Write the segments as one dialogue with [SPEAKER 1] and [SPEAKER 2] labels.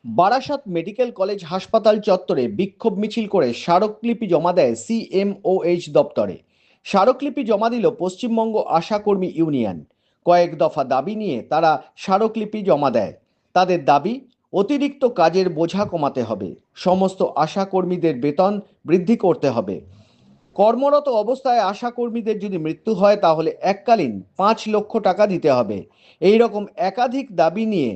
[SPEAKER 1] Barasat medical college হাসপাতাল চত্বরে বিক্ষোভ মিছিল করে স্মারকলিপি জমা দেয় সিএমওএইচ দপ্তরে। স্মারকলিপি জমা দিল পশ্চিমবঙ্গ আশাকর্মী ইউনিয়ন। কয়েক দফা দাবি নিয়ে তারা স্মারকলিপি জমা দেয়। তাদের দাবি, অতিরিক্ত কাজের বোঝা কমাতে হবে, সমস্ত আশাকর্মীদের বেতন বৃদ্ধি করতে হবে, কর্মরত অবস্থায় আশাকর্মীদের যদি মৃত্যু হয় তাহলে এককালীন 5 লক্ষ টাকা দিতে হবে। এই রকম একাধিক দাবি নিয়ে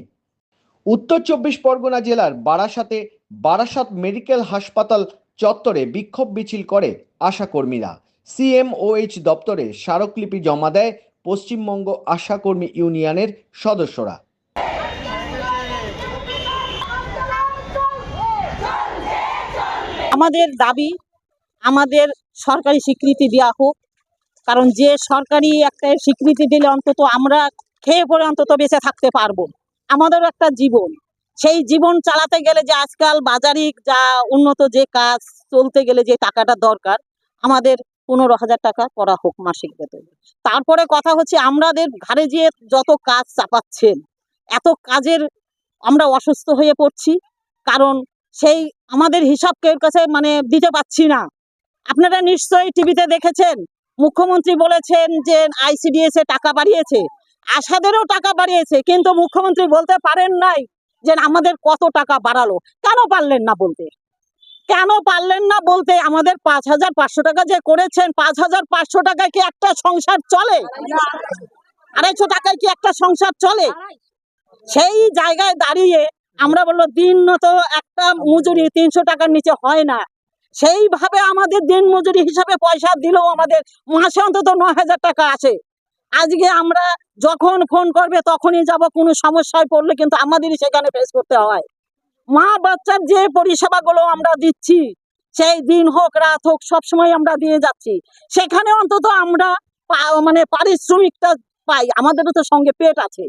[SPEAKER 1] উত্তর চব্বিশ পরগনা জেলার বারাসাতে বারাসাত মেডিকেল হাসপাতাল চত্বরে বিক্ষোভ মিছিল করে আশাকর্মীরা। সিএমওএইচ দপ্তরে স্মারকলিপি জমা দেয় পশ্চিমবঙ্গ আশাকর্মী ইউনিয়নের সদস্যরা।
[SPEAKER 2] আমাদের দাবি, আমাদের সরকারি স্বীকৃতি দেওয়া হোক। কারণ যে সরকারি একটা স্বীকৃতি দিলে অন্তত আমরা খেয়ে পরে অন্তত বেঁচে থাকতে পারবো। আমাদেরও একটা জীবন, সেই জীবন চালাতে গেলে যে আজকাল বাজারিক যা উন্নত যে কাজ চলতে গেলে যে টাকাটা দরকার, আমাদের 15,000 টাকা করা হোক মাসিক বেতন। তারপরে কথা হচ্ছে আমাদের ঘাড়ে যে যত কাজ চাপাচ্ছেন, এত কাজের আমরা অসুস্থ হয়ে পড়ছি। কারণ সেই আমাদের হিসাব কেউ কাছে দিতে পারছি না। আপনারা নিশ্চয়ই টিভিতে দেখেছেন, মুখ্যমন্ত্রী বলেছেন যে আইসিডিএস এ টাকা বাড়িয়েছে, আশাদেরও টাকা বাড়িয়েছে, কিন্তু মুখ্যমন্ত্রী বলতে পারেন নাই যে আমাদের কত টাকা বাড়ালো। কেন পারলেন না বলতে? কেন পারলেন না বলতে? আমাদের 5,500 টাকা যে করেছেন, 5,500 টাকায় কি একটা সংসার চলে? 250 টাকায় কি একটা সংসার চলে? সেই জায়গায় দাঁড়িয়ে আমরা বললো দিন তো একটা মজুরি 300 টাকার নিচে হয় না। সেইভাবে আমাদের দিন মজুরি হিসাবে পয়সা দিলেও আমাদের মাসে অন্তত 9,000 টাকা আসে। আজকে আমরা যখন ফোন করবে তখনই যাব, কোনো সমস্যায় পড়লে কিন্তু আমাদেরই সেখানে ফেস করতে হয়। মা বাচ্চার যে পরিষেবাগুলো আমরা দিচ্ছি, সেই দিন হোক রাত হোক সবসময় আমরা দিয়ে যাচ্ছি, সেখানে অন্তত আমরা পারিশ্রমিকটা পাই। আমাদেরও তো সঙ্গে পেট আছে।